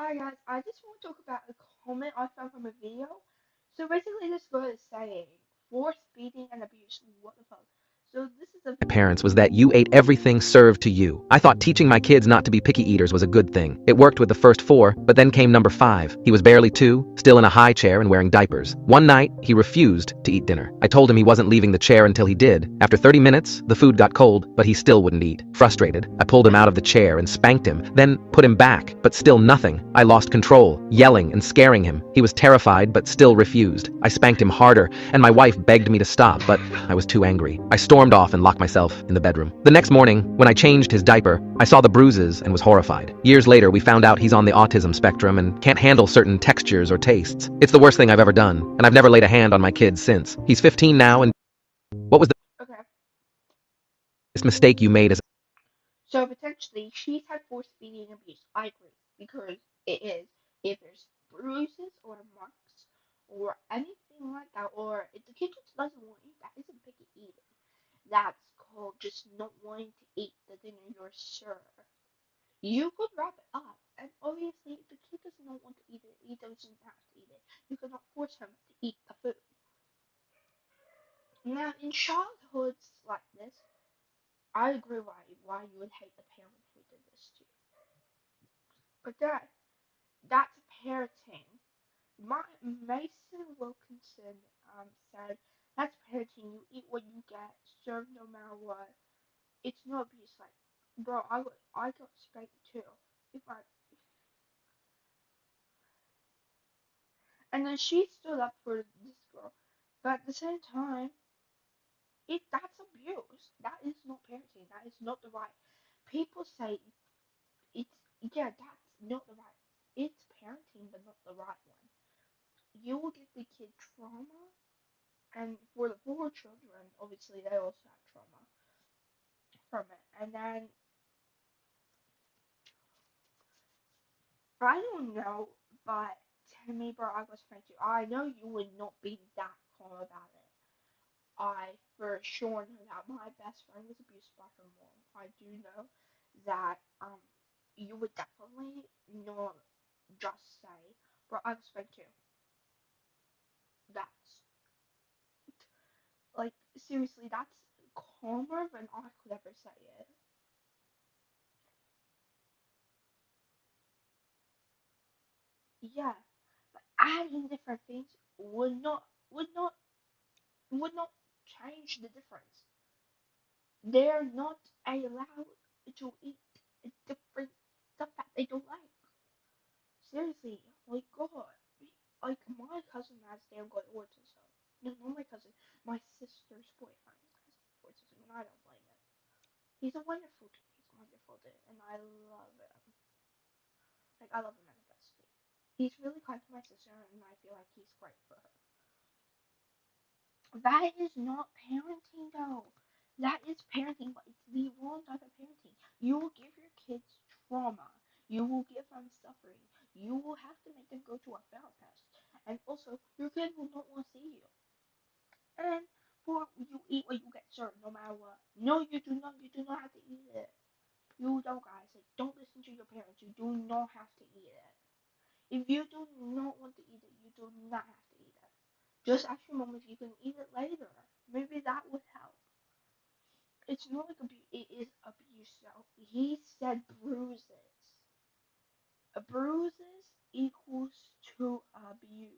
Hi guys, I just want to talk about a comment I found from a video. So basically this girl is saying force feeding and abuse. What the fuck? So this is a video. Parents was that you ate everything served to you. I thought teaching my kids not to be picky eaters was a good thing. It worked with the first four, but then came number five. He was barely two, still in a high chair and wearing diapers. One night, he refused to eat dinner. I told him he wasn't leaving the chair until he did. After 30 minutes, the food got cold, but he still wouldn't eat. Frustrated, I pulled him out of the chair and spanked him, then put him back, but still nothing. I lost control, yelling and scaring him. He was terrified, but still refused. I spanked him harder, and my wife begged me to stop, but I was too angry. I stormed off and locked myself in the bedroom. The next morning, when I changed his diaper, I saw the bruises and was horrified. Years later, we found out he's on the autism spectrum and can't handle certain textures or tastes. It's the worst thing I've ever done, and I've never laid a hand on my kids since. He's 15 now, and what was the Okay. biggest mistake you made as So potentially she's had force feeding and abuse. I agree because it is. If there's bruises or marks or anything like that, or if the kid just doesn't want to eat, that isn't picky eating. That's called just not wanting to eat the dinner you're served. You could wrap it up, and obviously, if the kid does not want to eat it, he doesn't have to eat it. You cannot force him to eat the food. Now, in childhoods like this, I agree why you would hate the parent who did this to you. But that's parenting. Mason Wilkinson said that's parenting. You eat what you get, serve no matter what. It's no abuse. Like, bro, I got spanked too. If I And then she stood up for this girl. But at the same time, that's abuse. That is not parenting. That is not the right. People say it's yeah, that's not the right. It's parenting, but not the right one. You will give the kid trauma, and for the poor children, obviously they also have trauma from it. And then I don't know, but to me, bro, I was trying to. I know you would not be that calm about it. I for sure know that my best friend was abused by her mom. I do know that you would definitely not just say, "Bro, I was spanked too." That's like seriously, that's calmer than I could ever say it. Yeah, but adding different things would not would not change the difference. They're not allowed to eat different stuff that they don't like. Seriously, like God, like my cousin has damn good autism. No, not my cousin, my sister's boyfriend has autism, and I don't blame him. He's a wonderful dude. He's a wonderful dude, and I love him. Like I love him as a bestie. He's really kind to my sister, and I feel like he's great for her. That is not parenting, though. That is parenting, but it's the wrong type of parenting. You will give your kids trauma. You will give them suffering. You will have to make them go to a therapist. And also, your kid will not want to see you. And for you eat what you get served, no matter what. No, you do not. You do not have to eat it. You don't, guys. Like, don't listen to your parents. You do not have to eat it. If you do not want to eat it, you do not have to eat it. Just ask your mom if you can eat it later. Maybe that would help. It's not like abuse. It is abuse, though. He said bruises. Bruises equals to abuse.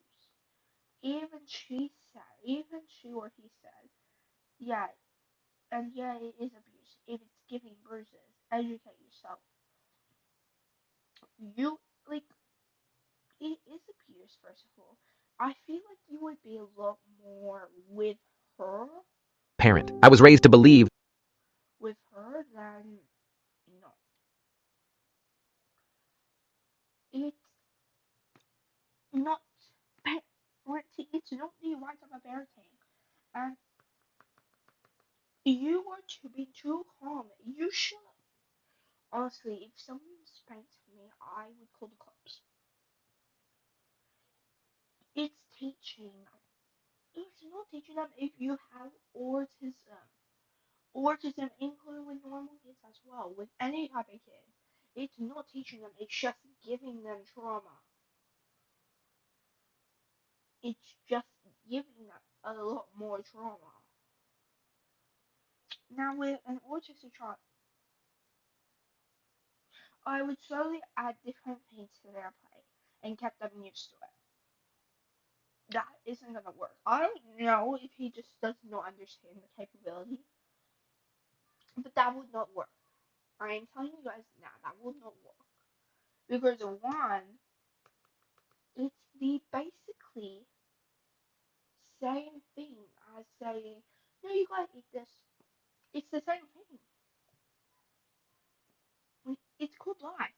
Even she or he said, yeah, and yeah, it is abuse. If it's giving bruises, educate yourself. You, like, it is abuse, first of all. I feel like you would be a lot more parent? I was raised to believe with her than no. It's not parenting. It's not the right type of parenting. And you are to be too calm. You should. Honestly, if someone spanked me, I would call the cops. It's teaching. It's not teaching them if you have autism. Autism include with normal kids as well, with any type of kid. It's not teaching them, it's just giving them trauma. It's just giving them a lot more trauma. Now, with an autistic child, I would slowly add different things to their play and kept them used to it. That isn't gonna work. I don't know if he just does not understand the capability, but that would not work. I am telling you guys now, that would not work. Because one, it's the basically same thing as saying, no, you gotta eat this. It's the same thing. It's called life.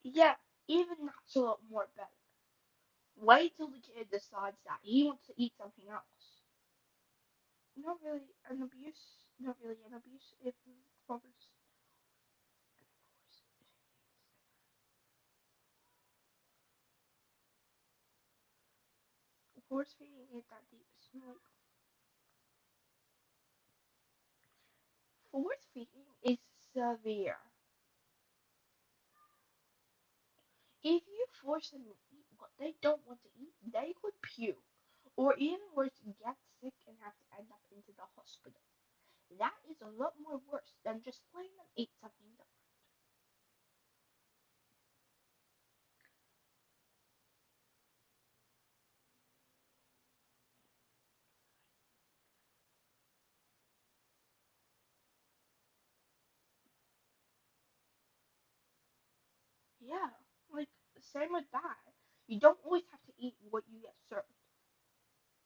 Yeah, even that's a lot more better. Wait till the kid decides that he wants to eat something else. Not really an abuse. Not really an abuse if fathers force feeding it that deep. Like force feeding is severe. If you force them to eat what they don't want to eat, they could puke, or even worse, get sick and have to end up into the hospital. That is a lot more worse than just letting them eat something different. Yeah, like same with that. You don't always have to eat what you get served.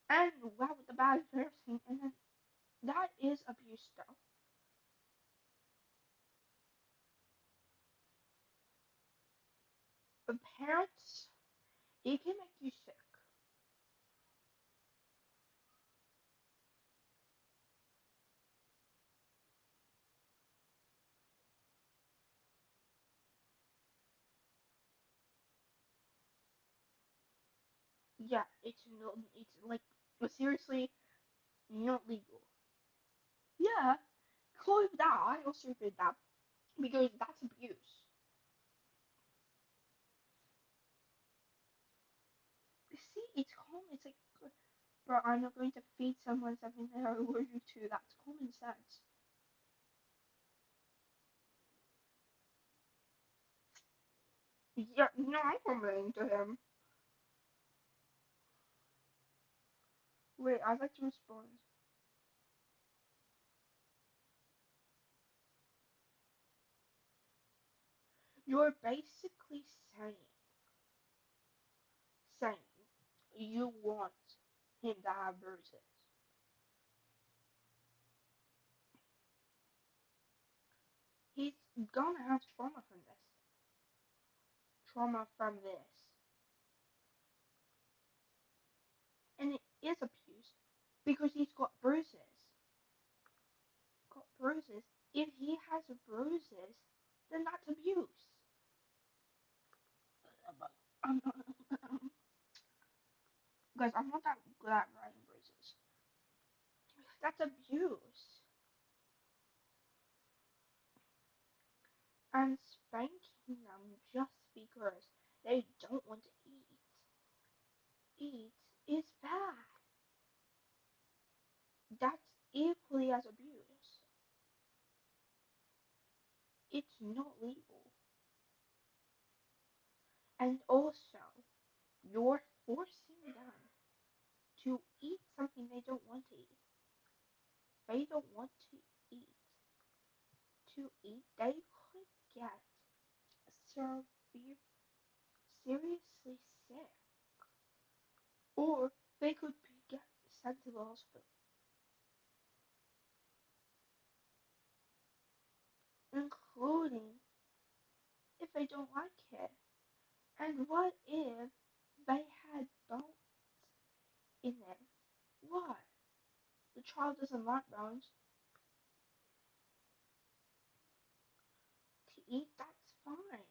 And that with the bad parenting, and then that is abuse though. But parents, it can make you sick. Yeah, it's not. It's like seriously not legal. Yeah, call it that. I also did that because that's abuse. See, it's common. It's like, bro, I'm not going to feed someone something they're allergic to. That's common sense. Yeah, no, I'm complaining to him. Wait, I'd like to respond. You're basically saying you want him to have bruises. He's gonna have trauma from this. Trauma from this. And it is abuse because he's got bruises. Got bruises. If he has bruises, then that's abuse. I'm not, guys, I'm not that good at writing bruises. That's abuse. And spanking them just because they don't want to eat is bad. That's equally as abuse. It's not legal. And also, you're forcing them to eat something they don't want to eat. They don't want to eat. They could get severe, seriously sick, or they could get sent to the hospital, including if they don't like it. And what if they had bones in it? What? The child doesn't like bones to eat, that's fine.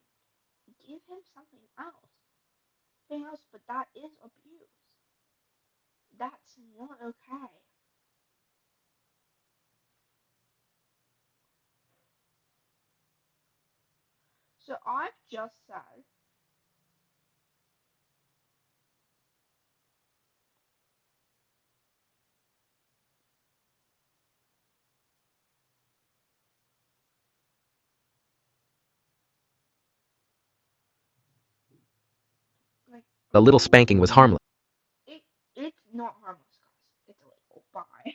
Give him something else. everything else, but that is abuse. That's not okay. So I've just said, like, A little spanking was harmless. it's not harmless, guys. It's illegal. Bye.